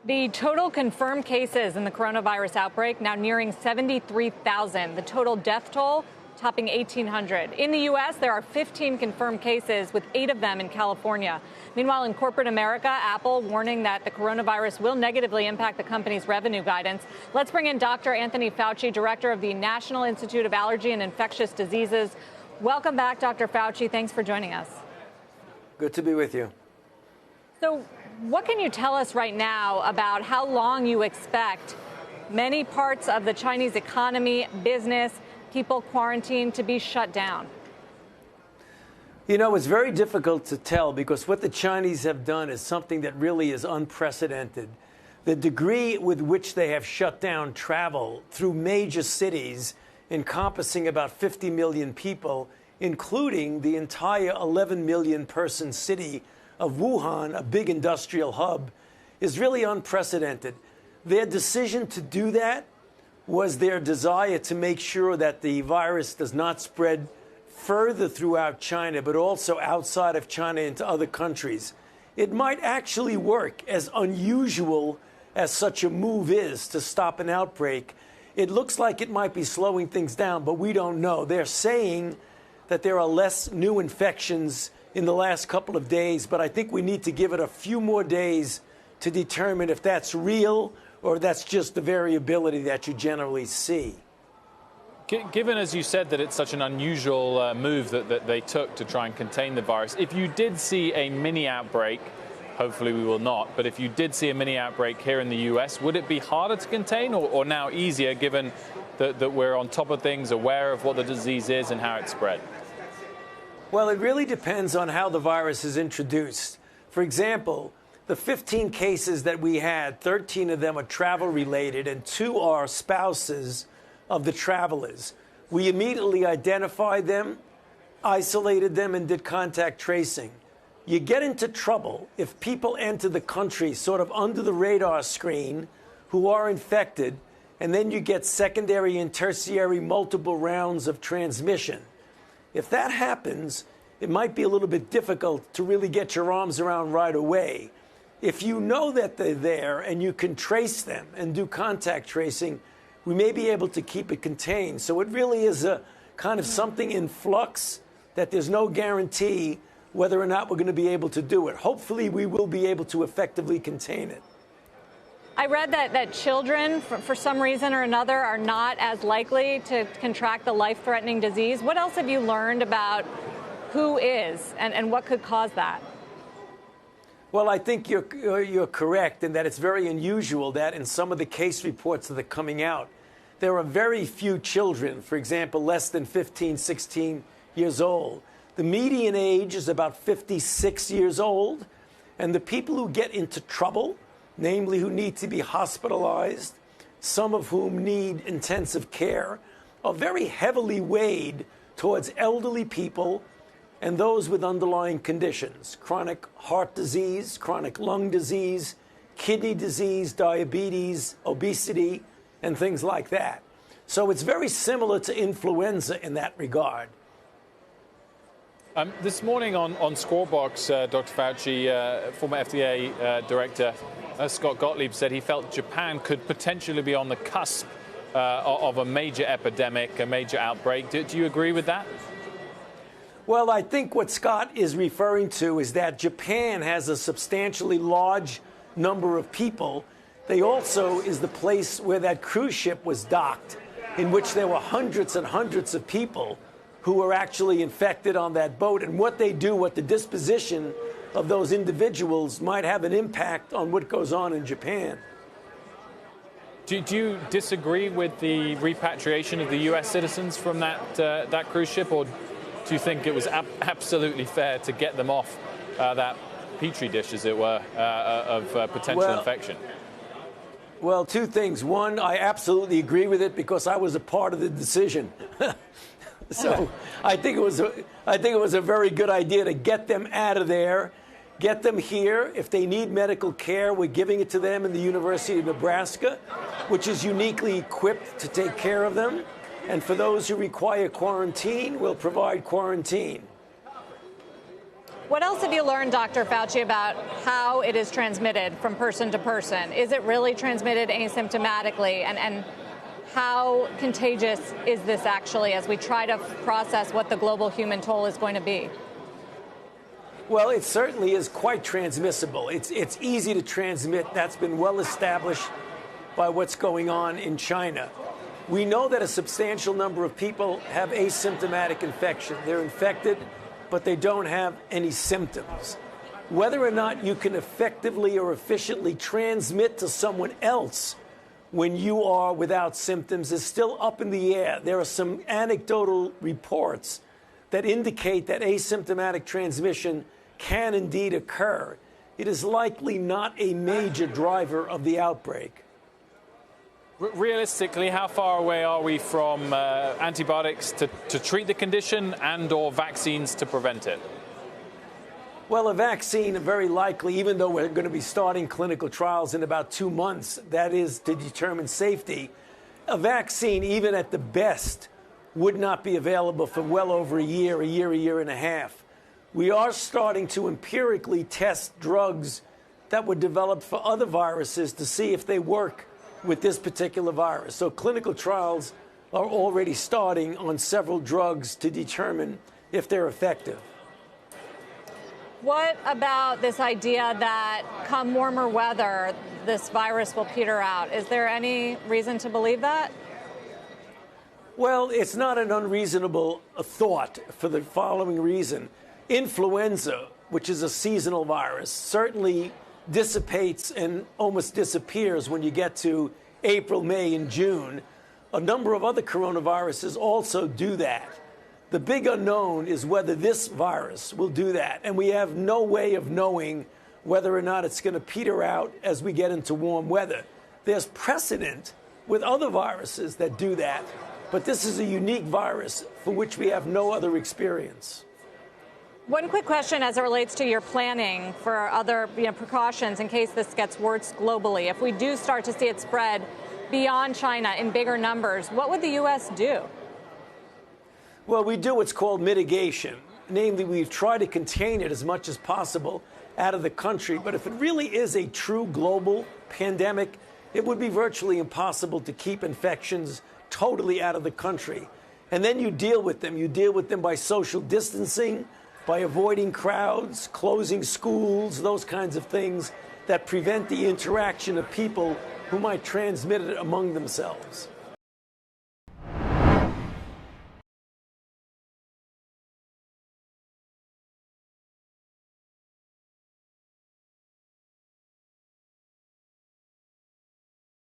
The total confirmed cases in the coronavirus outbreak now nearing 73,000. The total death toll topping 1,800. In the U.S., there are 15 confirmed cases, with 8 of them in California. Meanwhile, in corporate America, Apple warning that the coronavirus will negatively impact the company's revenue guidance. Let's bring in Dr. Anthony Fauci, director of the National Institute of Allergy and Infectious Diseases. Welcome back, Dr. Fauci. Thanks for joining us. Good to be with you. So what can you tell us right now about how long you expect many parts of the Chinese economy, business, people quarantined to be shut down? You know, it's very difficult to tell because what the Chinese have done is something that really is unprecedented. The degree with which they have shut down travel through major cities encompassing about 50 million people, including the entire 11 million person city of Wuhan, a big industrial hub, is really unprecedented. Their decision to do that was their desire to make sure that the virus does not spread further throughout China, but also outside of China into other countries. It might actually work, as unusual as such a move is to stop an outbreak. It looks like it might be slowing things down, but we don't know. They're saying that there are less new infections in the last couple of days, but I think we need to give it a few more days to determine if that's real or that's just the variability that you generally see. Given, as you said, that it's such an unusual move that they took to try and contain the virus, if you did see a mini outbreak, hopefully we will not, but if you did see a mini outbreak here in the US, would it be harder to contain or now easier, given that we're on top of things, aware of what the disease is and how it's spread? Well, it really depends on how the virus is introduced. For example, the 15 cases that we had, 13 of them are travel-related and 2 are spouses of the travelers. We immediately identified them, isolated them, and did contact tracing. You get into trouble if people enter the country sort of under the radar screen who are infected, and then you get secondary and tertiary multiple rounds of transmission. If that happens, it might be a little bit difficult to really get your arms around right away. If you know that they're there and you can trace them and do contact tracing, we may be able to keep it contained. So it really is a kind of something in flux that there's no guarantee whether or not we're going to be able to do it. Hopefully, we will be able to effectively contain it. I read that children, for some reason or another, are not as likely to contract the life-threatening disease. What else have you learned about who is and what could cause that? Well, I think you're correct in that it's very unusual that in some of the case reports that are coming out, there are very few children, for example, less than 15, 16 years old. The median age is about 56 years old, and the people who get into trouble, namely who need to be hospitalized, some of whom need intensive care, are very heavily weighed towards elderly people and those with underlying conditions, chronic heart disease, chronic lung disease, kidney disease, diabetes, obesity, and things like that. So it's very similar to influenza in that regard. This morning on Squawk Box, Dr. Fauci, former FDA director Scott Gottlieb, said he felt Japan could potentially be on the cusp of a major epidemic, a major outbreak. Do you agree with that? Well, I think what Scott is referring to is that Japan has a substantially large number of people. They also is the place where that cruise ship was docked, in which there were hundreds and hundreds of people who were actually infected on that boat. And what they do, what the disposition of those individuals might have an impact on what goes on in Japan. Do you disagree with the repatriation of the U.S. citizens from that cruise ship, or do you think it was absolutely fair to get them off that petri dish, as it were, of potential infection? Well, 2 things. One, I absolutely agree with it because I was a part of the decision. So I think it was a very good idea to get them out of there, get them here. If they need medical care, we're giving it to them in the University of Nebraska, which is uniquely equipped to take care of them. And for those who require quarantine, we'll provide quarantine. What else have you learned, Dr. Fauci, about how it is transmitted from person to person? Is it really transmitted asymptomatically? And how contagious is this actually as we try to process what the global human toll is going to be? Well, it certainly is quite transmissible. It's easy to transmit. That's been well established by what's going on in China. We know that a substantial number of people have asymptomatic infection. They're infected, but they don't have any symptoms. Whether or not you can effectively or efficiently transmit to someone else when you are without symptoms is still up in the air. There are some anecdotal reports that indicate that asymptomatic transmission can indeed occur. It is likely not a major driver of the outbreak. Realistically, how far away are we from antibiotics to treat the condition and/or vaccines to prevent it? Well, a vaccine, very likely, even though we're going to be starting clinical trials in about 2 months, that is to determine safety, a vaccine, even at the best, would not be available for well over a year and a half. We are starting to empirically test drugs that were developed for other viruses to see if they work with this particular virus. So clinical trials are already starting on several drugs to determine if they're effective. What about this idea that come warmer weather, this virus will peter out? Is there any reason to believe that? Well, it's not an unreasonable thought for the following reason. Influenza, which is a seasonal virus, certainly dissipates and almost disappears when you get to April, May, and June. A number of other coronaviruses also do that. The big unknown is whether this virus will do that, and we have no way of knowing whether or not it's going to peter out as we get into warm weather. There's precedent with other viruses that do that, but this is a unique virus for which we have no other experience. One quick question as it relates to your planning for other precautions in case this gets worse globally. If we do start to see it spread beyond China in bigger numbers, what would the U.S. do? Well, we do what's called mitigation. Namely, we try to contain it as much as possible out of the country. But if it really is a true global pandemic, it would be virtually impossible to keep infections totally out of the country. And then you deal with them. You deal with them by social distancing, by avoiding crowds, closing schools, those kinds of things that prevent the interaction of people who might transmit it among themselves.